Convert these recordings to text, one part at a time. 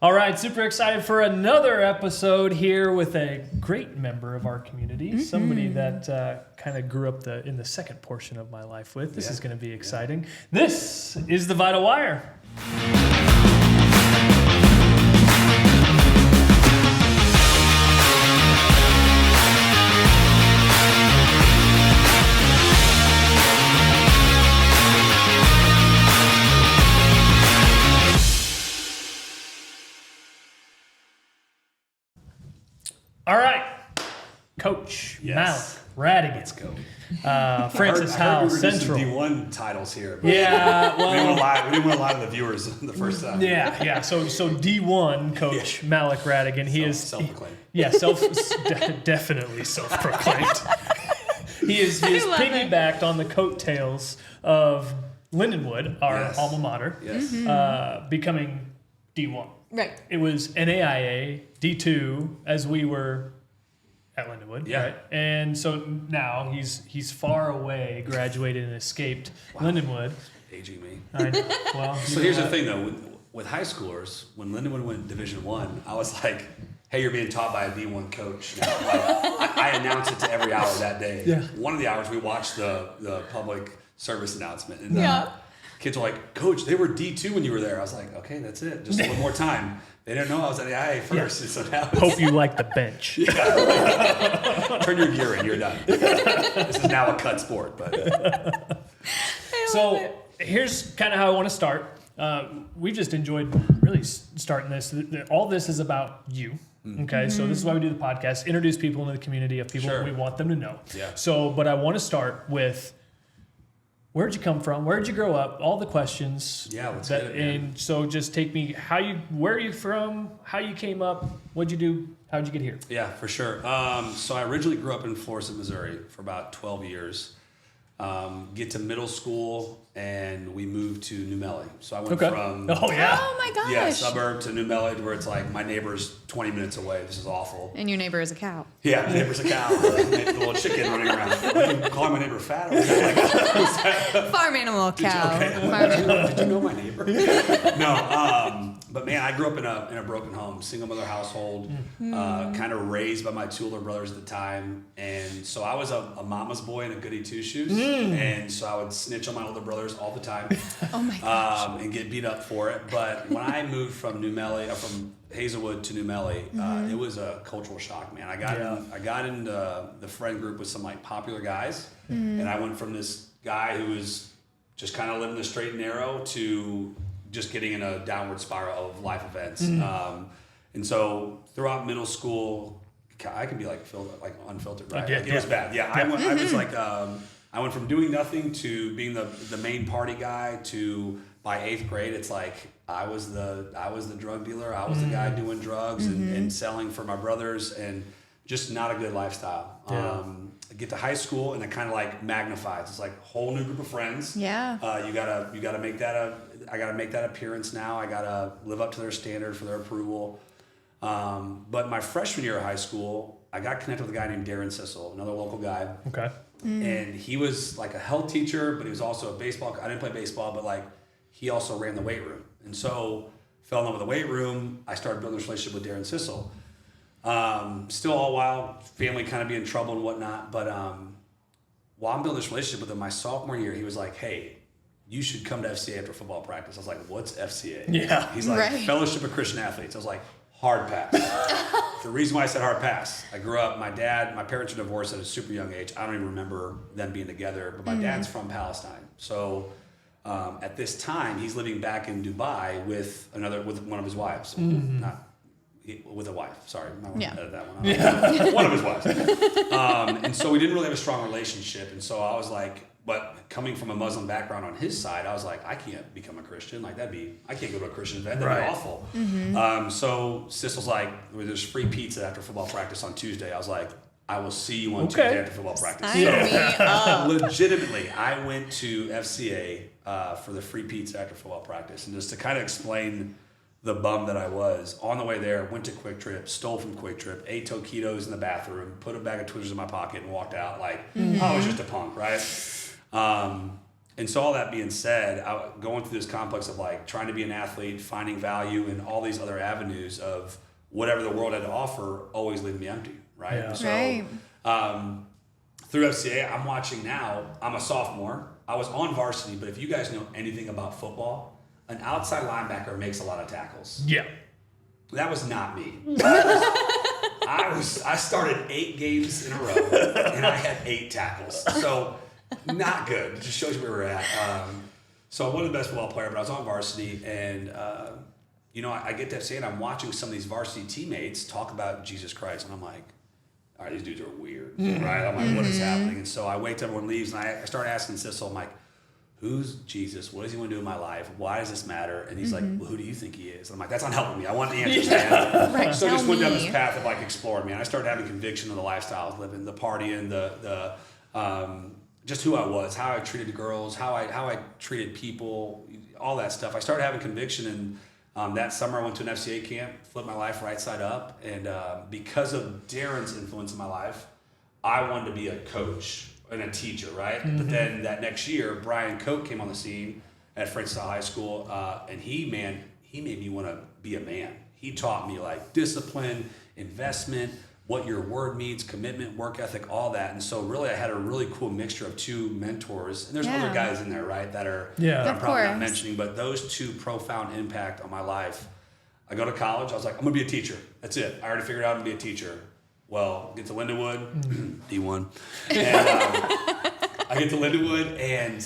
All right, super excited for another episode here with a great member of our community, somebody that kind of grew up in the second portion of my life with. This is going to be exciting. This is the Vital Wire. All right, Coach Malach Radigan. Let's go. Francis Howell Central. D1 titles here. Yeah, well, we didn't want to lie to the viewers the first time. Yeah. So D1 Coach Malach Radigan. He is self-proclaimed. Definitely self-proclaimed. He is piggybacked on the coattails of Lindenwood, our alma mater, becoming D1. Right. It was NAIA, D2, as we were at Lindenwood, right? And so now he's far away, graduated and escaped Lindenwood. Aging me. So here's the thing, though. With high schoolers, when Lindenwood went Division I was like, hey, you're being taught by a D1 coach. Like, I announced it to every hour that day. Yeah. One of the hours, we watched the public service announcement. And kids were like, Coach, they were D2 when you were there. I was like, okay, that's it. Just a little more time. They didn't know I was at the IA first. Yeah. So now hope you like the bench. Turn your gear in. You're done. This is now a cut sport. But so here's kind of how I want to start. We've just enjoyed really starting this. All this is about you. Okay, so this is why we do the podcast. Introduce people into the community of people we want them to know. Yeah. So, but I want to start with, where'd you come from? Where'd you grow up? All the questions. Yeah, let's get it, man. And so just take me, where are you from? How you came up? What'd you do? How'd you get here? Yeah, for sure. So I originally grew up in Florissant, Missouri for about 12 years. Get to middle school and we moved to New Melle. So I went from oh my gosh, suburb to New Melle, where it's like my neighbor's 20 minutes away. This is awful. And your neighbor is a cow. Yeah, my neighbor's a cow. The little chicken running around. Are you calling my neighbor fat? Or that farm animal cow. Did you know my neighbor? No, but man, I grew up in a broken home, single mother household, kind of raised by my two older brothers at the time, and so I was a mama's boy in a goody two shoes, and so I would snitch on my older brothers all the time. Oh my gosh. And get beat up for it. But when I moved from from Hazelwood to New Melle, it was a cultural shock, man. I got into the friend group with some like popular guys, and I went from this guy who was just kind of living the straight and narrow to just getting in a downward spiral of life events. And so throughout middle school, I could be like unfiltered, right? It was bad. Yeah, I went from doing nothing to being the main party guy to by 8th grade, it's like I was the drug dealer. I was the guy doing drugs and selling for my brothers, and just not a good lifestyle. I get to high school and it kind of like magnifies. It's like a whole new group of friends. Yeah. You gotta make that I gotta make that appearance now. I gotta live up to their standard for their approval. But my freshman year of high school, I got connected with a guy named Darren Sissel, another local guy. Okay. And he was like a health teacher, but he was also a baseball. I didn't play baseball, but like he also ran the weight room. And so fell in love with the weight room. I started building this relationship with Darren Sissel. Still all while family kind of be in trouble and whatnot. But while I'm building this relationship with him, my sophomore year, he was like, hey, you should come to FCA after football practice. I was like, what's FCA? Yeah. He's like, Fellowship of Christian Athletes. I was like, hard pass. The reason why I said hard pass, I grew up, my parents were divorced at a super young age. I don't even remember them being together, but my dad's from Palestine. So at this time, he's living back in Dubai with one of his wives. Not with a wife, sorry. I want to edit that one out. One of his wives. And so we didn't really have a strong relationship. And so I was like, but coming from a Muslim background on his side, I was like, I can't become a Christian. Like I can't go to a Christian event. That'd be awful. So Sissel's like, there's free pizza after football practice on Tuesday. I was like, I will see you on Tuesday after football practice. So legitimately, I went to FCA for the free pizza after football practice. And just to kind of explain the bum that I was, on the way there, went to Quick Trip, stole from Quick Trip, ate taquitos in the bathroom, put a bag of Twizzlers in my pocket, and walked out like I was just a punk, right? And so all that being said, going through this complex of like trying to be an athlete, finding value in all these other avenues of whatever the world had to offer, always leaving me empty, right? Yeah. So through FCA, I'm watching now. I'm a sophomore. I was on varsity, but if you guys know anything about football, an outside linebacker makes a lot of tackles. Yeah. That was not me. I started 8 games in a row, and I had 8 tackles. So not good. It just shows you where we're at. So I wasn't the best football player, but I was on varsity, and I get to FCA, and I'm watching some of these varsity teammates talk about Jesus Christ, and I'm like, all right, these dudes are weird, right? I'm like, what is happening? And so I wait till everyone leaves, and I start asking Sissel, I'm like, who's Jesus? What does he want to do in my life? Why does this matter? And he's like, well, who do you think he is? And I'm like, that's not helping me. I want the answers, man. Right, So I just tell went down me. this path of like exploring, man. I started having conviction of the lifestyle I was living, the partying, the just who I was, how I treated girls, how I treated people, all that stuff. I started having conviction, and that summer I went to an FCA camp, flipped my life right side up, and because of Darren's influence in my life, I wanted to be a coach and a teacher, right? But then that next year, Brian Coke came on the scene at Francis Howell High School, and he made me want to be a man. He taught me like discipline, investment, what your word means, commitment, work ethic, all that. And so really I had a really cool mixture of 2 mentors. And there's other guys in there, right, that I'm Of probably not course. mentioning, but those 2 profound impact on my life. I go to college, I was like, I'm gonna be a teacher. That's it. I already figured out I'm gonna be a teacher. Well, get to Lindenwood, D1. And I get to Lindenwood, and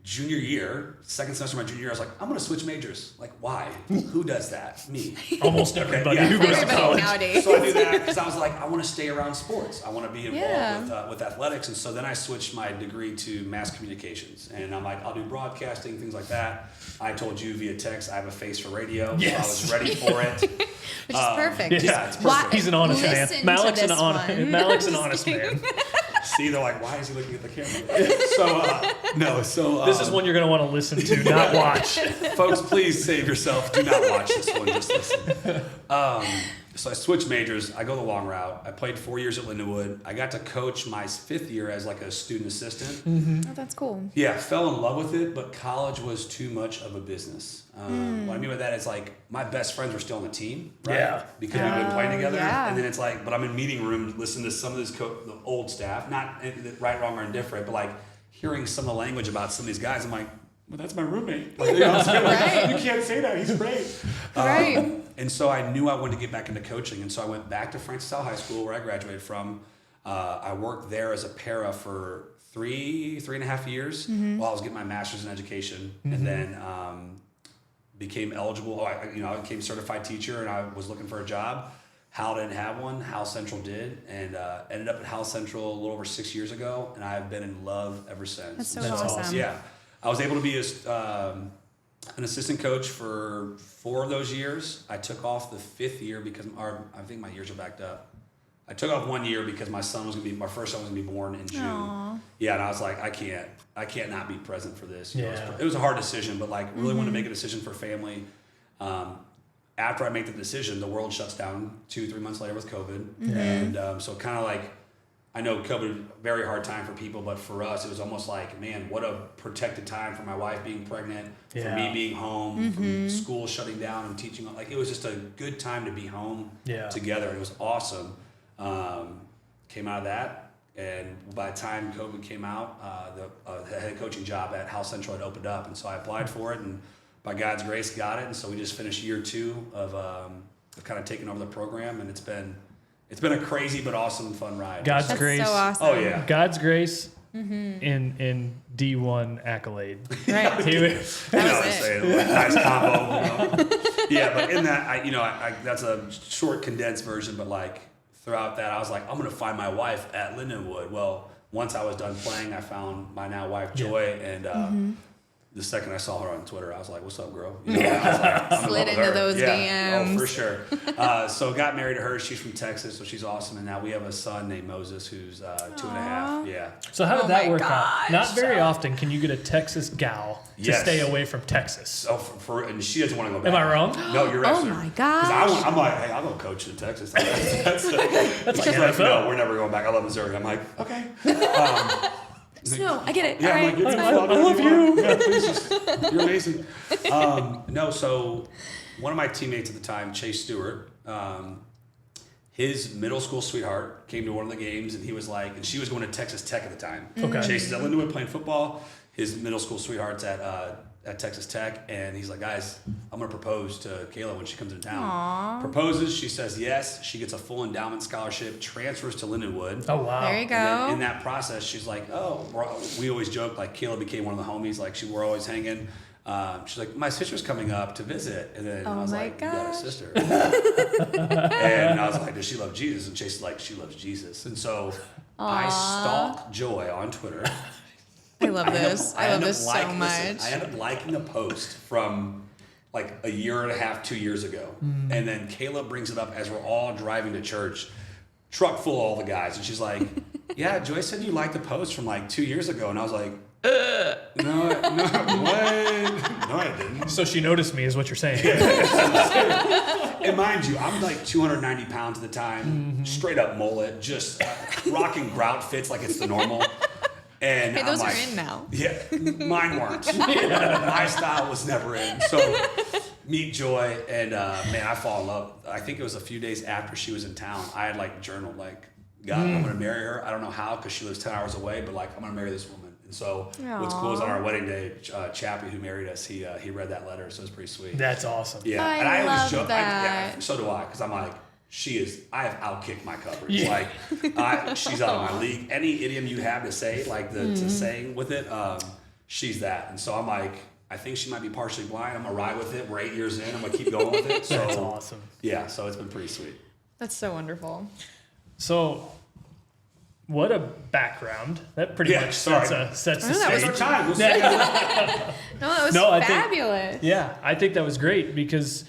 junior year, second semester of my junior year, I was like, I'm gonna switch majors. Like, why? Who does that? Me. Almost everybody yeah. who goes to Everybody college. nowadays. So I do that because I was like, I want to stay around sports. I want to be involved Yeah. with athletics. And so then I switched my degree to mass communications. And I'm like, I'll do broadcasting, things like that. I told you via text, I have a face for radio. Yes. So I was ready for it. Which is perfect. Yeah, it's Why- perfect. He's an honest man. Listen to Malach's an this honest one. Malach's an Just honest kidding. man. See, they're like, why is he looking at the camera? So This is one you're going to want to listen to, not watch. folks, please save yourself. Do not watch this one. Just listen. So I switched majors. I go the long route. I played 4 years at Lindenwood. I got to coach my 5th year as like a student assistant. Oh, that's cool. Yeah, fell in love with it, but college was too much of a business. What I mean by that is like my best friends were still on the team, right? Yeah. Because we've been playing together. yeah. And then it's like, but I'm in meeting rooms listening to some of this the old staff, not right, wrong, or indifferent, but like hearing some of the language about some of these guys. I'm like, well, that's my roommate. Like, Right. you can't say that. He's great. Right. And so I knew I wanted to get back into coaching. And so I went back to Francis Howell High School, where I graduated from. I worked there as a para for 3.5 years while I was getting my master's in education. And then became eligible. I became a certified teacher, and I was looking for a job. Howell didn't have one. Howell Central did, and ended up at Howell Central a little over 6 years ago, and I've been in love ever since. That's so That's awesome. awesome. Yeah, I was able to be an assistant coach for 4 of those years. I took off the 5th year because I think my years are backed up. I took off 1 year because my first son was gonna be born in June. Aww. Yeah, and I was like, I can't not be present for this. You know, Yeah. it was a hard decision, but like really wanted to make a decision for family. After I make the decision, the world shuts down 2-3 months later with COVID, and so kind of like, I know COVID, very hard time for people, but for us, it was almost like, man, what a protected time for my wife being pregnant, for Yeah. me being home, from school shutting down and teaching. Like, it was just a good time to be home together. It was awesome. Came out of that, and by the time COVID came out, the head coaching job at Howell Central had opened up, and so I applied for it, and by God's grace, got it. And so we just finished year 2 of kind of taking over the program, and it's been a crazy but awesome, fun ride. God's That's grace. so awesome. Oh yeah. God's grace in D1 accolade. Right. He was- You know That what I'm was it. saying? Like, nice combo. Yeah, but in that, I that's a short, condensed version. But like throughout that, I was like, I'm gonna find my wife at Lindenwood. Well, once I was done playing, I found my now wife Joy, and the second I saw her on Twitter, I was like, "What's up, girl?" You know, I was like, I'm in Slid love with into her. those yeah. DMs. Oh, for sure. So got married to her. She's from Texas, so she's awesome. And now we have a son named Moses, who's 2.5. Yeah. So how did Oh that my work out? gosh. Not very often can you get a Texas gal to Yes. stay away from Texas. So and she doesn't want to go back. Am I wrong? No, you're Oh absolutely. my 'Cause gosh. I'm like, hey, I'll go coach in Texas. That's like she's like, NFL. no, we're never going back. I love Missouri. I'm like, okay. Snow, I get it. Yeah, All I'm right, like, it's I fine. love you. Yeah, please just, you're amazing. No, so one of my teammates at the time, Chase Stewart, his middle school sweetheart came to one of the games, and he was like, and she was going to Texas Tech at the time. Okay. Chase is at Lindenwood playing football. His middle school sweetheart's at Texas Tech, and he's like, guys, I'm going to propose to Kayla when she comes into town. Aww. Proposes, she says yes. She gets a full endowment scholarship, transfers to Lindenwood. Oh, wow. There you And go. then in that process, she's like, we always joke, like, Kayla became one of the homies. Like, we're always hanging. She's like, my sister's coming up to visit. And then I was like, you got a sister. And I was like, does she love Jesus? And Chase is like, she loves Jesus. And so I stalk Joy on Twitter. I love this. I love this so much. I end up liking a post from like a year and a half, 2 years ago. And then Kayla brings it up as we're all driving to church, truck full of all the guys. And she's like, yeah, Joy said you liked the post from like 2 years ago. And I was like, no, what? No, I didn't. So she noticed me, is what you're saying. And mind you, I'm like 290 pounds at the time, straight up mullet, just rocking grout fits like it's the normal. And Hey, those I'm are like, in now. Yeah, mine weren't. My style was never in. So meet Joy, and man, I fall in love. I think it was a few days after she was in town. I had like journaled, like, God, I'm gonna marry her. I don't know how, because she lives 10 hours away, but like, I'm gonna marry this woman. And so what's cool is on our wedding day, Chappie, who married us, he read that letter, so it's pretty sweet. That's awesome. Yeah, I and I always love joke. that. Yeah, so do I, because I'm like, I have outkicked my coverage. Yeah. Like, she's out of my league. Any idiom you have to say, like to saying with it, she's that. And so I'm like, I think she might be partially blind. I'm gonna ride with it. We're 8 years in. I'm gonna keep going with it. So That's awesome. yeah, so it's been pretty sweet. That's so wonderful. So, what a background. That pretty Yeah, much sorry. sets the Oh, that stage. was Our time. We'll see. No, that was No, I think- fabulous. Yeah, I think that was great because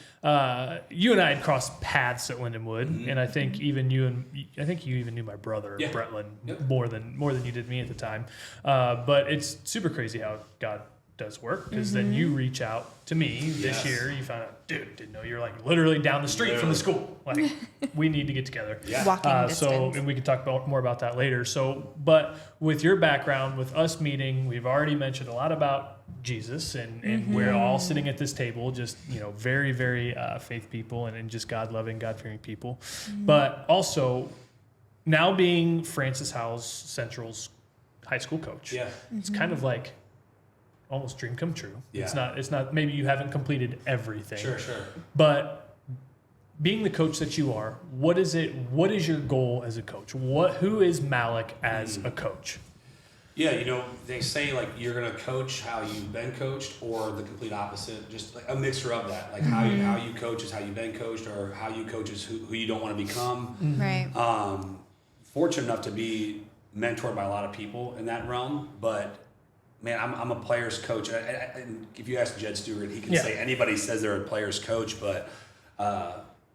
you and I had crossed paths at Lindenwood, and I think even you even knew my brother Yeah. Bretland Yep. more than you did me at the time. But it's super crazy how God does work, because then you reach out to me this Yes. year. You found out, dude, didn't know you're like literally down the street from the school. Like, we need to get together. Yeah. Walking So, distance. and we can talk more about that later. So, but with your background, with us meeting, we've already mentioned a lot about Jesus, and we're all sitting at this table, just, very, very faith people, and just God loving, God fearing people. But also, now being Francis Howell Central's high school coach, Yeah. it's kind of like almost dream come true. Yeah. It's not. Maybe you haven't completed everything. Sure. But being the coach that you are, what is your goal as a coach? Who is Malach as a coach? Yeah, they say like you're gonna coach how you've been coached, or the complete opposite, just like a mixture of that. Like how you coach is how you've been coached, or how you coach is who you don't want to become. Right. Fortunate enough to be mentored by a lot of people in that realm, but man, I'm a player's coach. And if you ask Jed Stewart, he can say anybody says they're a player's coach, but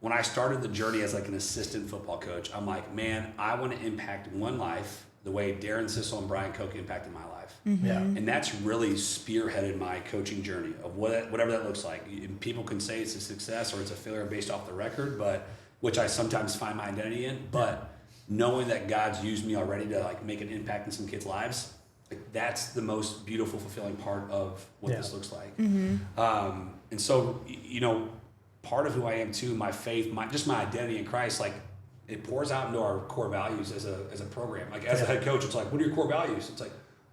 when I started the journey as like an assistant football coach, I'm like, man, I want to impact one life the way Darren Sissel and Brian Koch impacted my life. Yeah. And that's really spearheaded my coaching journey of whatever that looks like. And people can say it's a success or it's a failure based off the record, but which I sometimes find my identity in. But knowing that God's used me already to like make an impact in some kids' lives, like that's the most beautiful, fulfilling part of what this looks like. And so, part of who I am too, my faith, my identity in Christ, like it pours out into our core values as a program. Like as a head coach, it's like, what are your core values? It's like,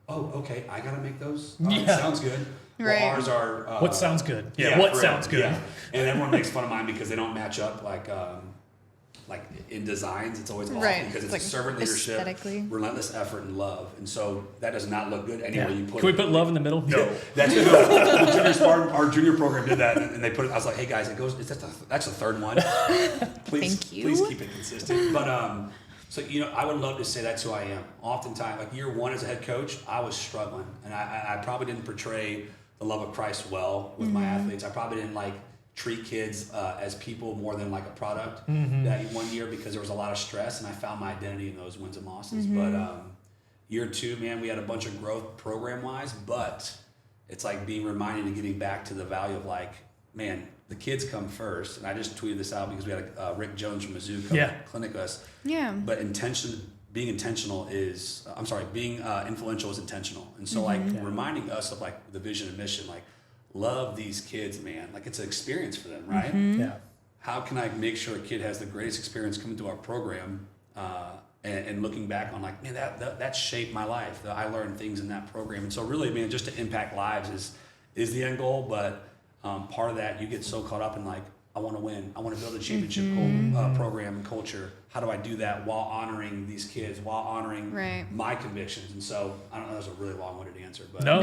oh, okay, I gotta make those. Sounds good. Right. Well, ours are. What sounds good? Yeah. What for sounds real. good? Yeah. And everyone makes fun of mine because they don't match up like in designs. It's always off Right. because it's Like like servant leadership, aesthetically. relentless effort, and love. And so that does not look good anywhere you put Can we it. put love in the middle? No. That's the junior Spartan, our junior program did that, and they put it. I was like, "Hey guys, that's the third one. Please, Thank you. please keep it consistent." But so I would love to say that's who I am. Oftentimes, like year one as a head coach, I was struggling, and I probably didn't portray the love of Christ well with my athletes. I probably didn't treat kids as people more than like a product that one year, because there was a lot of stress, and I found my identity in those wins and losses. But year two, man, we had a bunch of growth program wise, but it's like being reminded and getting back to the value of like, man, the kids come first. And I just tweeted this out because we had Rick Jones from Mizzou come clinic us. Yeah. But intention being intentional is, being influential is intentional. And so like reminding us of like the vision and mission, like love these kids, man. Like it's an experience for them, right? Yeah. How can I make sure a kid has the greatest experience coming through our program, and looking back on like, man, that shaped my life. I learned things in that program. And so really, man, just to impact lives is the end goal. But part of that, you get so caught up in like, I want to win. I want to build a championship program and culture. How do I do that while honoring these kids, while honoring my convictions? And so, I don't know, that was a really long-winded answer. But No,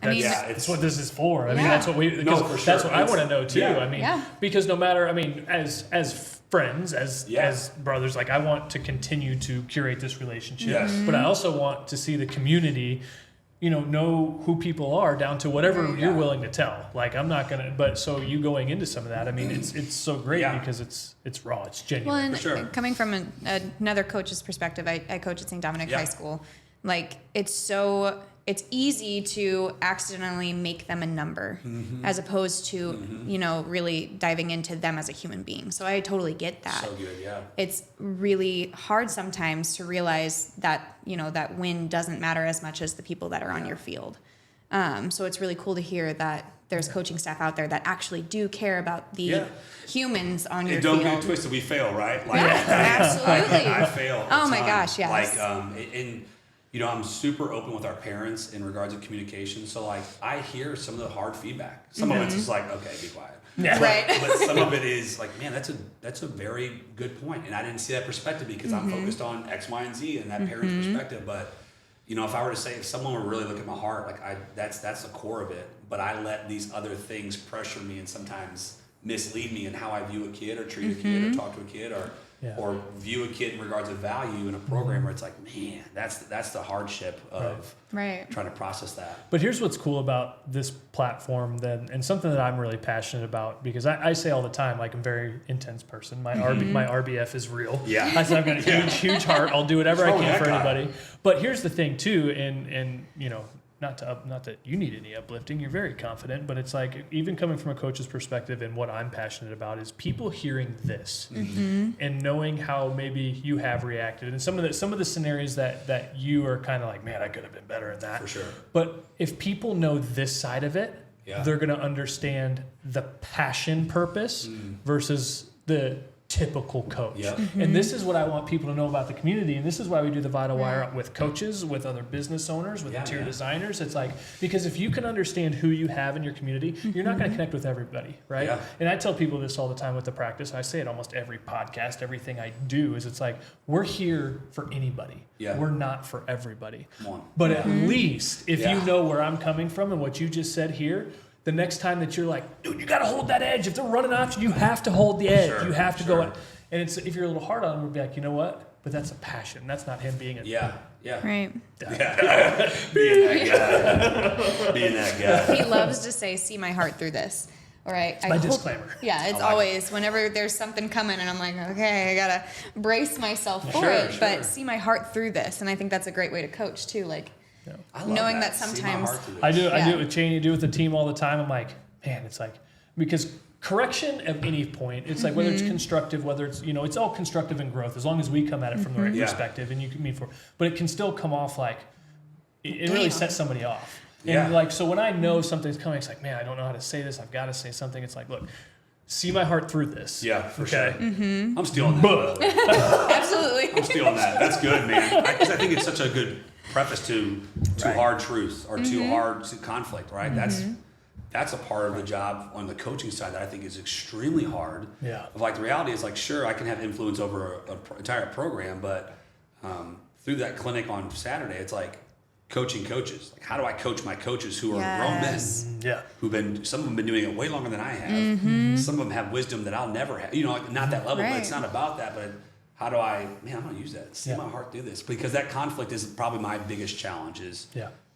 I mean, it's what this is for. I mean, Yeah. that's what that's what I want to know too. Yeah. I mean, because no matter, I mean, as friends, as brothers, like I want to continue to curate this relationship, Yes. but I also want to see the community, know who people are down to whatever you're willing to tell. Like I'm not gonna, but so you going into some of that, I mean, it's so great because it's raw, it's genuine. well, and For sure. coming from another coach's perspective, I coach at St. Dominic High School. Like it's easy to accidentally make them a number as opposed to, really diving into them as a human being. So I totally get that. So good, yeah. It's really hard sometimes to realize that, that win doesn't matter as much as the people that are on your field. So it's really cool to hear that there's coaching staff out there that actually do care about the humans on your And don't field. get it twisted, we fail, right? Like, Absolutely. I fail. all the Oh my time. gosh, yes. Like, I'm super open with our parents in regards to communication. So like, I hear some of the hard feedback. Some of it's just like, okay, be quiet. Yeah. Right. But some of it is like, man, that's a very good point. And I didn't see that perspective because I'm focused on X, Y, and Z and that parent's perspective. But if I were to say, if someone were really looking at my heart, like that's the core of it. But I let these other things pressure me and sometimes mislead me in how I view a kid or treat a kid or talk to a kid or view a kid in regards of value in a program where it's like, man, that's the hardship of trying to process that. But here's what's cool about this platform then, and something that I'm really passionate about, because I say all the time, like I'm a very intense person. My my RBF is real. Yeah. I said I've got a huge heart. I'll do whatever I What's wrong can with for that guy? anybody. But here's the thing too, and not that you need any uplifting. You're very confident, but it's like even coming from a coach's perspective, and what I'm passionate about is people hearing this and knowing how maybe you have reacted, and some of the scenarios that you are kind of like, man, I could have been better at that. For sure. But if people know this side of it, they're going to understand the passion purpose versus the typical coach. Yeah. And this is what I want people to know about the community. And this is why we do the Vital Wire with coaches, with other business owners, with interior designers. It's like, because if you can understand who you have in your community, you're not going to connect with everybody, right? Yeah. And I tell people this all the time with the practice. I say it almost every podcast, everything I do is it's like, we're here for anybody. Yeah. We're not for everybody. Come on. But at least if Yeah. you know where I'm coming from and what you just said here, the next time that you're like, dude, you got to hold that edge. If they're running option, you have to hold the edge. Sure, you have to sure. go. And it's if you're a little hard on him, we'll be like, you know what? But that's a passion. That's not him being a Yeah. Right. Being that guy. He loves to say, "See my heart through this." All right. my disclaimer. Yeah, it's I like always whenever there's something coming, and I'm like, okay, I gotta brace myself for it. Sure. But see my heart through this, and I think that's a great way to coach too. Like I love knowing that See my sometimes- heart through this. I do Yeah. it with Cheney, do it with the team all the time. I'm like, man, it's like, because correction at any point, it's like whether it's constructive, whether it's, it's all constructive and growth, as long as we come at it from the right perspective and you can meet for, but it can still come off like, it really sets somebody off. And like, so when I know something's coming, it's like, man, I don't know how to say this. I've got to say something. It's like, look, see my heart through this. Yeah, for Okay. sure. I'm stealing that. by the way. Absolutely. I'm stealing that. That's good, man. Because I think it's such a good preface to hard truth or too hard conflict, right? That's a part of the job on the coaching side that I think is extremely hard. Yeah. Of like the reality is like, sure, I can have influence over an entire program, but through that clinic on Saturday, it's like coaching coaches. Like, how do I coach my coaches who are grown men? Yeah. Some of them have been doing it way longer than I have. Some of them have wisdom that I'll never have. Like not that level, but it's not about that. But how do I'm going to use that. See my heart through this. Because that conflict is probably my biggest challenge is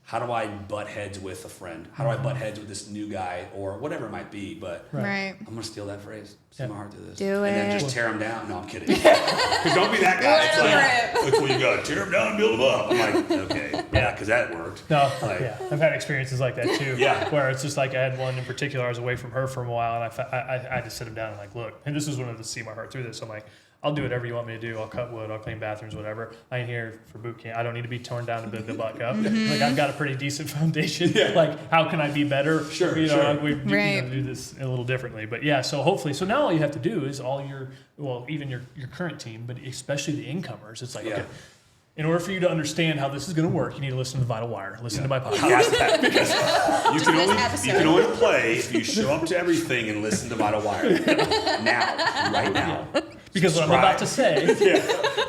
how do I butt heads with a friend? How do I butt heads with this new guy or whatever it might be? But Right. I'm going to steal that phrase. See my heart through this. Do and then it. just tear them down. No, I'm kidding. Because don't be that guy. It's like, you got to tear them down and build them up. I'm like, okay. Yeah, because that worked. No, Like, I've had experiences like that too. Yeah. Where it's just like I had one in particular. I was away from her for a while, and I had to sit him down and like, look, and this is one of the see my heart through this. I'm like, I'll do whatever you want me to do. I'll cut wood, I'll clean bathrooms, whatever. I ain't here for boot camp. I don't need to be torn down and build back up. Like, I've got a pretty decent foundation. Like, how can I be better? Sure, we sure. do this a little differently. But yeah, so hopefully, so now all you have to do is even your current team, but especially the incomers. It's like, okay, in order for you to understand how this is going to work, you need to listen to the Vital Wire. Listen to my podcast. Because you can only play if you show up to everything and listen to Vital Wire. Right now. Because what I'm about to say,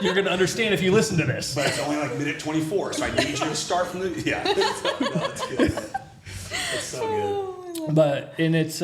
you're going to understand if you listen to this. But it's only like minute 24, so I need you to start from the... Yeah. No, it's good. It's so good. But, and it's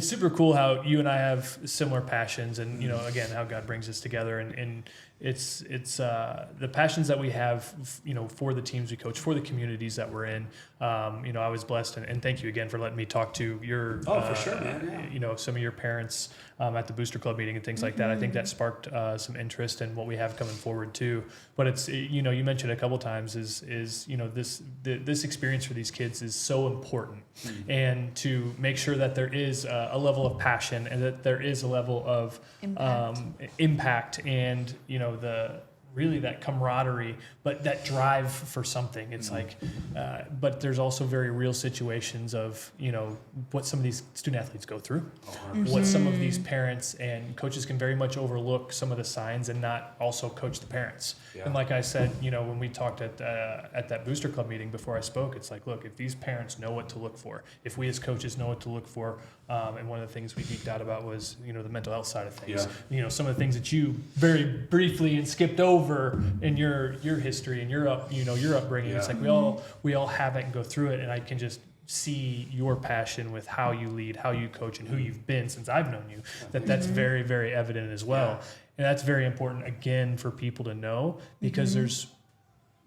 super cool how you and I have similar passions and, you know, again, how God brings us together. And it's the passions that we have, you know, for the teams we coach, for the communities that we're in. You know, I was blessed, and thank you again for letting me talk to your, for sure, man. Yeah. You know, some of your parents at the Booster Club meeting and things like that. I think that sparked some interest in what we have coming forward too. But it's, you know, you mentioned a couple times is you know, this experience for these kids is so important, and to make sure that there is a level of passion and that there is a level of impact and, you know, really that camaraderie, but that drive for something. It's like, but there's also very real situations of, you know, what some of these student athletes go through, what some of these parents and coaches can very much overlook some of the signs and not also coach the parents. And like I said, you know, when we talked at that Booster Club meeting before I spoke, it's like, look, if these parents know what to look for, if we as coaches know what to look for, and one of the things we geeked out about was, you know, the mental health side of things. You know, some of the things that you very briefly and skipped over in your history and your upbringing. It's like we all have it and go through it, and I can just see your passion with how you lead, how you coach, and who you've been since I've known you. That's very, very evident as well, and that's very important again for people to know, because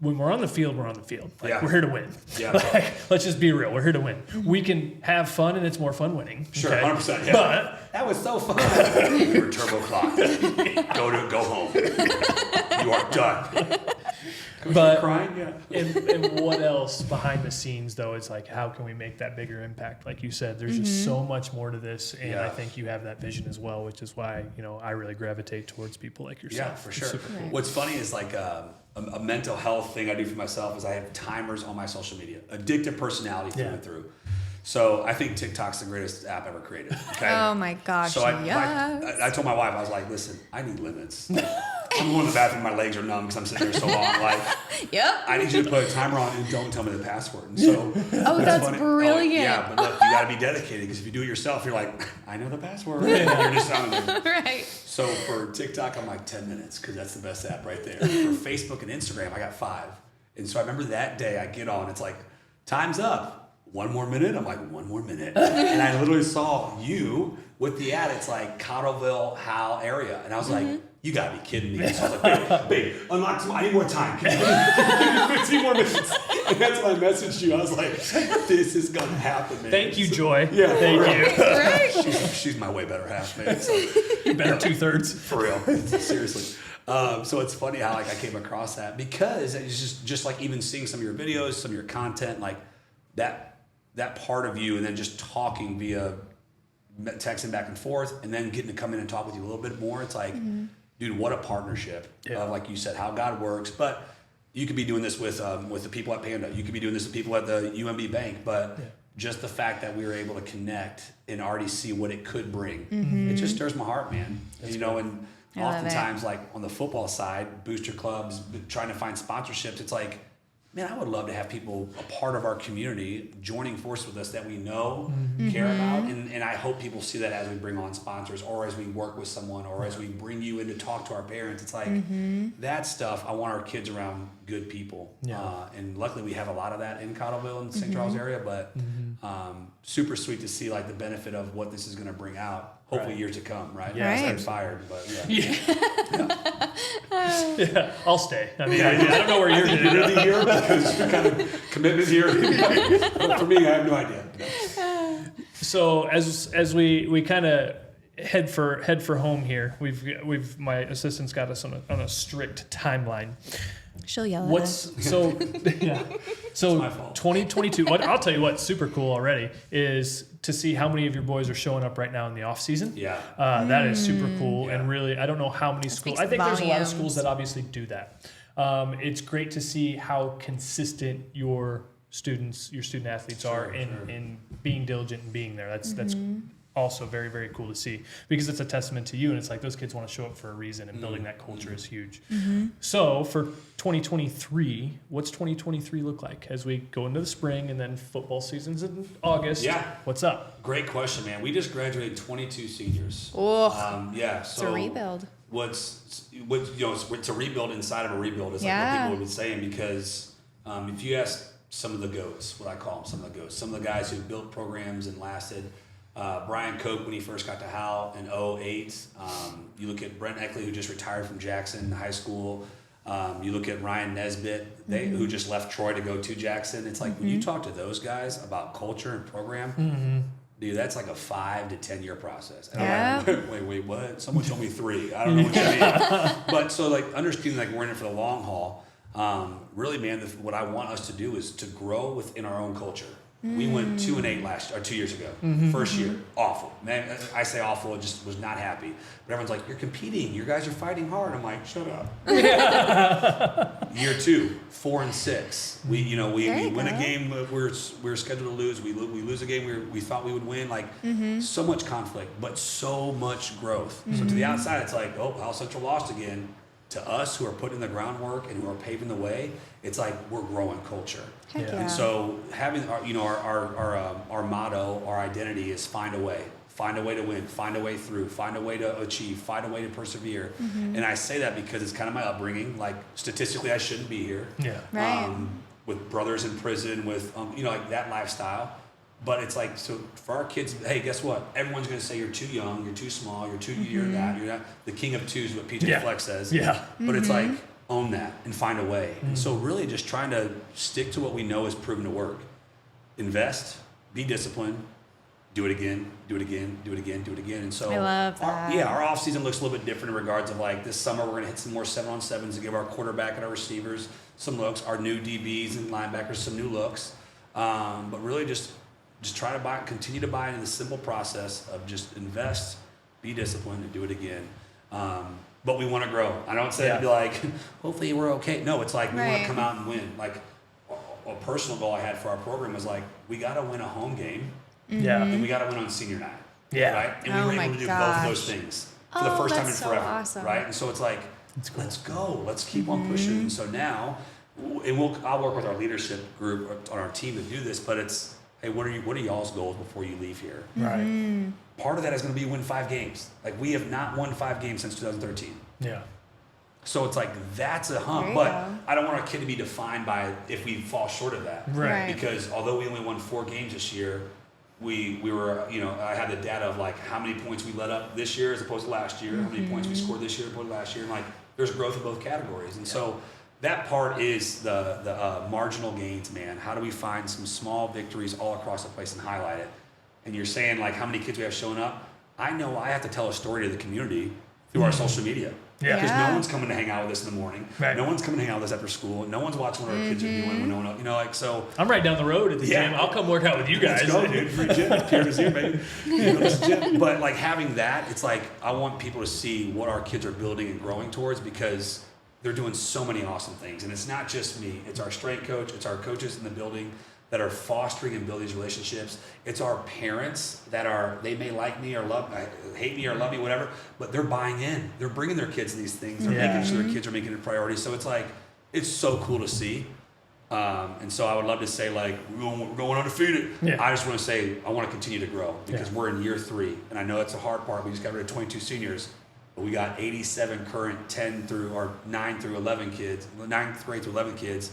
when we're on the field, we're on the field. Like, we're here to win. Like, let's just be real. We're here to win. We can have fun, and it's more fun winning. Sure, okay? 100%. Yeah. But that was so fun. You're turbo clock. Go home. You are done. But crying? And what else behind the scenes, though, is like, how can we make that bigger impact? Like you said, there's just so much more to this, and I think you have that vision as well, which is why, you know, I really gravitate towards people like yourself. Yeah, for sure. Cool. What's funny is like a mental health thing I do for myself is I have timers on my social media. Addictive personality through and through. So I think TikTok's the greatest app ever created. Okay? Oh my gosh! So I told my wife, I was like, listen, I need limits. I'm going to the bathroom, my legs are numb because I'm sitting there so long. Like, I need you to put a timer on and don't tell me the password. And so, that's funny. Brilliant. Yeah, but look, you got to be dedicated, because if you do it yourself, you're like, I know the password. And you're just on there. Right. So for TikTok, I'm like 10 minutes because that's the best app right there. For Facebook and Instagram, I got 5. And so I remember that day I get on, it's like, time's up. 1 more minute? I'm like, 1 more minute. And I literally saw you with the ad. It's like Cottleville, Howell area. And I was like, you gotta be kidding me. So I was like, babe, unlock some, I need more time. Can you give me 15 more minutes? And that's when I messaged you. I was like, this is gonna happen, man. Thank you, Joy. Yeah, thank you. Right? She's my way better half, man. So, You better 2/3. for real. Seriously. So it's funny how like I came across that, because it's just like even seeing some of your videos, some of your content, like that part of you, and then just talking via texting back and forth, and then getting to come in and talk with you a little bit more. It's like, dude, what a partnership. Like you said, how God works. But you could be doing this with the people at Panda. You could be doing this with people at the UMB Bank. But just the fact that we were able to connect and already see what it could bring, it just stirs my heart, man. You know, and oftentimes, like on the football side, booster clubs, trying to find sponsorships, it's like, man, I would love to have people a part of our community joining forces with us that we know, care about, and I hope people see that as we bring on sponsors, or as we work with someone, or as we bring you in to talk to our parents. It's like that stuff. I want our kids around good people, and luckily we have a lot of that in Cottleville and St. Charles area. But super sweet to see like the benefit of what this is going to bring out. Hopefully years to come, right? Yeah, I'm fired, but I'll stay. I mean, I don't know where you're going to really here because you're kind of commitment here. But for me, I have no idea. So as we kind of head for home here. We've my assistant's got us on a strict timeline. She'll yell at us. So yeah. So my fault. 2022. What I'll tell you what's super cool already is to see how many of your boys are showing up right now in the off season. Yeah. That is super cool, Yeah. and really, I don't know how many schools. I think there's a lot of schools that obviously do that. It's great to see how consistent your student athletes are in being diligent and being there. That's also very, very cool to see, because it's a testament to you, and it's like those kids want to show up for a reason, and building that culture is huge. So for 2023, what's 2023 look like as we go into the spring, and then football season's in August? Yeah. What's up? Great question, man. We just graduated 22 seniors. Oh, Yeah. it's So a rebuild. It's a rebuild inside of a rebuild, is like what Yeah. people have been saying, because if you ask some of the GOATs, what I call them, some of the guys who built programs and lasted. Brian Koch, when he first got to Howell in 2008. You look at Brent Eckley, who just retired from Jackson High School. You look at Ryan Nesbitt, who just left Troy to go to Jackson. It's like when you talk to those guys about culture and program, dude, that's like a 5 to 10 year process. And I'm like, wait, what? Someone told me 3. I don't know what you mean. But so like understanding like we're in it for the long haul. Really, man, what I want us to do is to grow within our own culture. We went 2-8 2 years ago. First year, awful. Man, I say awful. It just was not happy. But everyone's like, "You're competing. You guys are fighting hard." I'm like, "Shut up." Year 2, 4-6. We win a game we were scheduled to lose. We lose a game we thought we would win. Like so much conflict, but so much growth. So to the outside, it's like, oh, Howell Central lost again. To us who are putting in the groundwork and who are paving the way, it's like we're growing culture. Heck Yeah. yeah. And so having our motto, our identity is find a way to win, find a way through, find a way to achieve, find a way to persevere. And I say that because it's kind of my upbringing. Like statistically, I shouldn't be here. Yeah. Right. With brothers in prison, with like that lifestyle. But it's like, so for our kids, hey, guess what? Everyone's going to say you're too young, you're too small, you're that, you're not. The king of twos, what PJ Flex says. Yeah. But it's like, own that and find a way. And so really just trying to stick to what we know is proven to work. Invest, be disciplined, do it again, do it again, do it again, do it again. And so I love that. our off season looks a little bit different in regards of like this summer we're going to hit some more 7-on-7s to give our quarterback and our receivers some looks, our new DBs and linebackers some new looks. But really just try to continue to buy into the simple process of just invest, be disciplined, and do it again. But we want to grow. I don't say to be like, hopefully we're okay. No, it's like we want to come out and win. Like a personal goal I had for our program was like, we got to win a home game. Yeah. And we got to win on senior night. Yeah. Right? And we were able to do both of those things for the first time in that's so forever. awesome. Right? And so it's like, let's go. Let's keep on pushing. And so now, I'll work with our leadership group on our team to do this, but it's, hey, what are y'all's goals before you leave here? Right. Part of that is going to be win 5 games. Like we have not won 5 games since 2013. Yeah. So it's like that's a hump, but I don't want our kid to be defined by if we fall short of that. Right. Because although we only won 4 games this year, we were I had the data of like how many points we let up this year as opposed to last year, how many points we scored this year as opposed to last year, and like there's growth in both categories, and so. That part is the marginal gains, man. How do we find some small victories all across the place and highlight it? And you're saying like how many kids we have showing up? I know I have to tell a story to the community through our social media. Yeah. Because no one's coming to hang out with us in the morning. Right. No one's coming to hang out with us after school. No one's watching what our kids are doing when no one else, so. I'm right down the road at the gym. I'll come work out with you guys. Let's go, dude. Free gym. Peer to Zoom, baby. This gym. But like having that, it's like I want people to see what our kids are building and growing towards because they're doing so many awesome things. And it's not just me. It's our strength coach. It's our coaches in the building that are fostering and building these relationships. It's our parents that they may like me or hate me or love me, whatever, but they're buying in. They're bringing their kids to these things. They're making sure their kids are making it a priority. So it's like, it's so cool to see. And so I would love to say like, we're going undefeated. Yeah. I just want to say, I want to continue to grow because we're in year 3. And I know that's the hard part. We just got rid of 22 seniors. We got 87 current 9 through 11 kids, 9th grade to 11 kids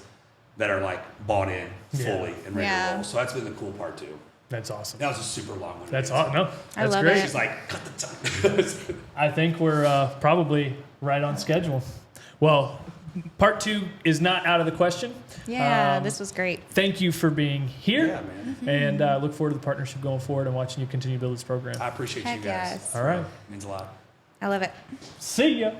that are like bought in fully and ready to roll. So that's been the cool part too. That's awesome. That was a super long one. That's awesome. No, that's I love great. it. She's like, cut the time. I think we're probably right on schedule. Well, part 2 is not out of the question. Yeah, this was great. Thank you for being here. Yeah, man. And look forward to the partnership going forward and watching you continue to build this program. I appreciate you Heck guys. yes. All right. It means a lot. I love it. See ya.